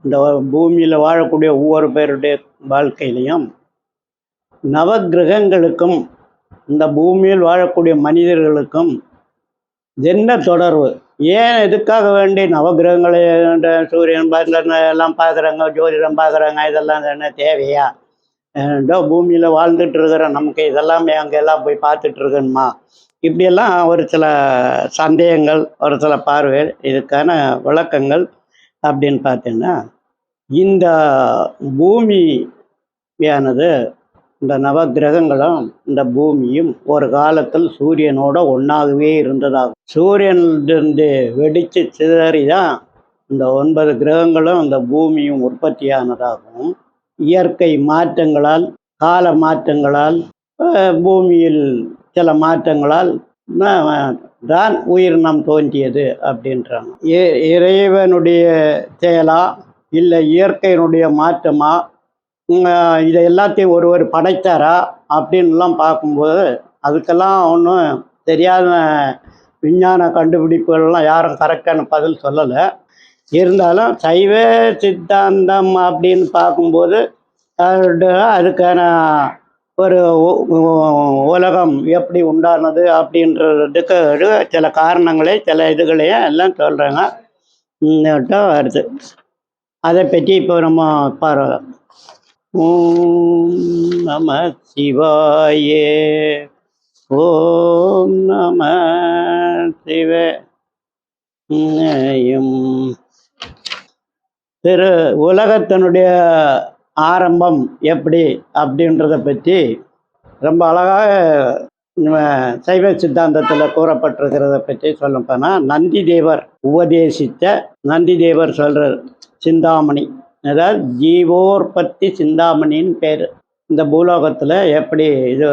இந்த பூமியில் வாழக்கூடிய ஒவ்வொரு பேருடைய வாழ்க்கையிலையும் நவக்கிரகங்களுக்கும் இந்த பூமியில் வாழக்கூடிய மனிதர்களுக்கும் என்ன தொடர்பு? ஏன் எதுக்காக வேண்டி நவக்கிரகங்களை சூரியன் எல்லாம் பார்க்குறாங்க, ஜோதிடம் பார்க்குறாங்க, இதெல்லாம் என்ன தேவையா? ஏதோ பூமியில் வாழ்ந்துட்டு இருக்கிற நமக்கு இதெல்லாம் அங்கெல்லாம் போய் பார்த்துட்டு இருக்கணுமா? இப்படியெல்லாம் ஒரு சில சந்தேகங்கள், ஒரு சில பார்வைகள், இதுக்கான விளக்கங்கள் அப்படின்னு பார்த்தீங்கன்னா, இந்த பூமியானது, இந்த நவக்கிரகங்களும் இந்த பூமியும் ஒரு காலத்தில் சூரியனோட ஒன்றாகவே இருந்ததாகும். சூரியனிலிருந்து வெடித்து சிதறி தான் இந்த 9 கிரகங்களும் இந்த பூமியும் உற்பத்தியானதாகும். இயற்கை மாற்றங்களால், கால மாற்றங்களால், பூமியில் சில மாற்றங்களால் தான் உயிரினம் தோன்றியது அப்படின்றாங்க. இறைவனுடைய செயலா இல்லை இயற்கையினுடைய மாற்றமா, இதை எல்லாத்தையும் ஒருவர் படைத்தாரா அப்படின்லாம் பார்க்கும்போது அதுக்கெல்லாம் ஒன்றும் தெரியாத விஞ்ஞான கண்டுபிடிப்புகள்லாம் யாரும் கரெக்டான பதில் சொல்லலை. இருந்தாலும் சைவ சித்தாந்தம் அப்படின்னு பார்க்கும்போது அதுக்கான ஒரு உலகம் எப்படி உண்டானது அப்படின்றதுக்கு சில காரணங்களை, சில இதுகளையும் எல்லாம் சொல்கிறாங்க. வருது. அதை பற்றி இப்போ நம்ம பார்க்கலாம். ஓம் நம சிவாயே. ஓம் நம சிவாயும். உலகத்தினுடைய ஆரம்பம் எப்படி அப்படின்றத பற்றி ரொம்ப அழகாக சைவ சித்தாந்தத்தில் கூறப்பட்டிருக்கிறத பற்றி சொல்லப்போனால், நந்தி தேவர் உபதேசித்த, நந்தி தேவர் சொல்கிற சிந்தாமணி, அதாவது ஜீவோற்பத்தி சிந்தாமணின்னு பேர். இந்த பூலோகத்தில் எப்படி இது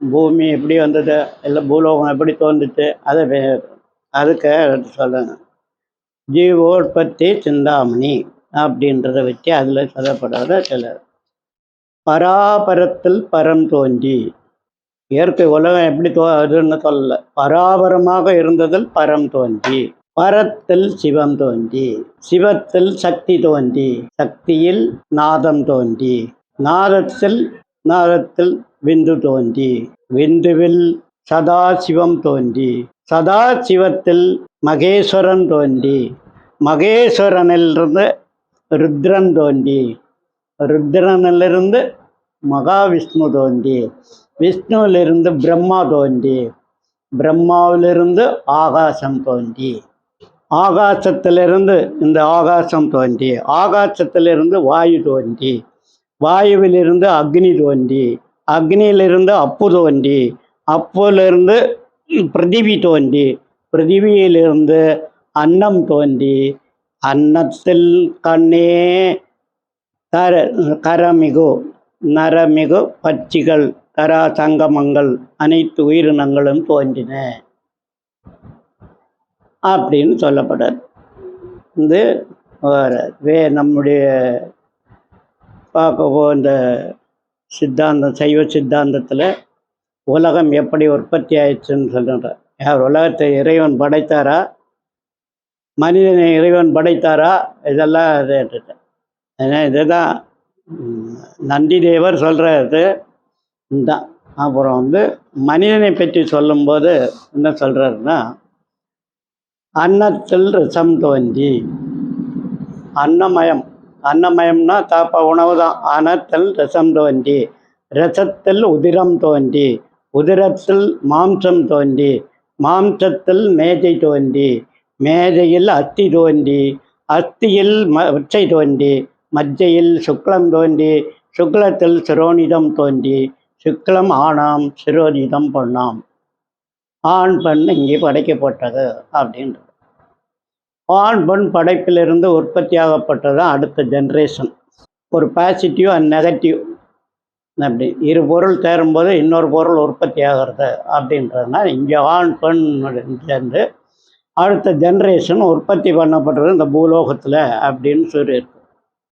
பூமி எப்படி வந்தது, இல்லை பூலோகம் எப்படி தோன்றுச்சு, அதுக்கு சொல்லுங்க. ஜீவோற்பத்தி சிந்தாமணி அப்படின்றத வச்சு அதில் சொல்லப்படுற சில பராபரத்தில் பரம் தோன்றி, இயற்கை உலகம் எப்படி அதுன்னு சொல்லலை, பராபரமாக இருந்ததில் பரம் தோன்றி, பரத்தில் சிவம் தோன்றி, சிவத்தில் சக்தி தோன்றி, சக்தியில் நாதம் தோன்றி, நாதத்தில் விந்து தோன்றி, விந்துவில் சதாசிவம் தோன்றி, சதாசிவத்தில் மகேஸ்வரன் தோன்றி, மகேஸ்வரனிலிருந்து ருத்ரன் தோன்றி, ருத்ரனிலிருந்து மகாவிஷ்ணு தோன்றி, விஷ்ணுவிலிருந்து பிரம்மா தோன்றி, பிரம்மாவிலிருந்து ஆகாசம் தோன்றி, ஆகாசத்திலிருந்து இந்த ஆகாசம் தோன்றி, ஆகாசத்திலிருந்து வாயு தோன்றி, வாயுவிலிருந்து அக்னி தோன்றி, அக்னியிலிருந்து அப்பு தோன்றி, அப்புலிருந்து பிருத்திவி தோன்றி, பிருத்திவியிலிருந்து அன்னம் தோன்றி, அன்னத்தில் கண்ணே கரமிகு நரமிகு பட்சிகள் கரா சங்கமங்கள் அனைத்து உயிரினங்களும் தோன்றின அப்படின்னு சொல்லப்படுது. இது நம்முடைய பார்க்க இந்த சித்தாந்தம், சைவ சித்தாந்தத்தில் உலகம் எப்படி உற்பத்தி ஆயிடுச்சுன்னு சொல்கிற, யார் உலகத்தை இறைவன் படைத்தாரா, மனிதனை இறைவன் படைத்தாரா, இதெல்லாம் இது. ஏன்னா இதுதான் நந்தி தேவர் சொல்கிறது தான். அப்புறம் மனிதனை பற்றி சொல்லும்போது என்ன சொல்கிறாருன்னா, அன்னத்தில் ரசம் தோன்றி, அன்னமயம், அன்னமயம்னா உணவு தான். அன்னத்தில் ரசம் தோன்றி, ரசத்தில் உதிரம் தோன்றி, உதிரத்தில் மாம்சம் தோன்றி, மாம்சத்தில் மேஜை தோன்றி, மேஜையில் அஸ்தி தோன்றி, அஸ்தியில் உச்சை தோன்றி, மஜ்ஜையில் சுக்லம் தோன்றி, சுக்லத்தில் சிரோனிதம் தோன்றி, சுக்லம் ஆணாம் சிரோனிதம் பொண்ணாம். ஆண் பெண் இங்கே படைக்கப்பட்டது அப்படின்றது. ஆண் பெண் படைப்பிலிருந்து உற்பத்தியாகப்பட்டது அடுத்த ஜென்ரேஷன். ஒரு பாசிட்டிவ் அண்ட் நெகட்டிவ், அப்படி இரு பொருள் சேரும்போது இன்னொரு பொருள் உற்பத்தி ஆகிறது அப்படின்றதுனால இங்கே ஆண் பெண் சேர்ந்து அடுத்த ஜென்ரேஷன் உற்பத்தி பண்ணப்படுறது இந்த பூலோகத்தில் அப்படின்னு சொல்லியிருக்கு.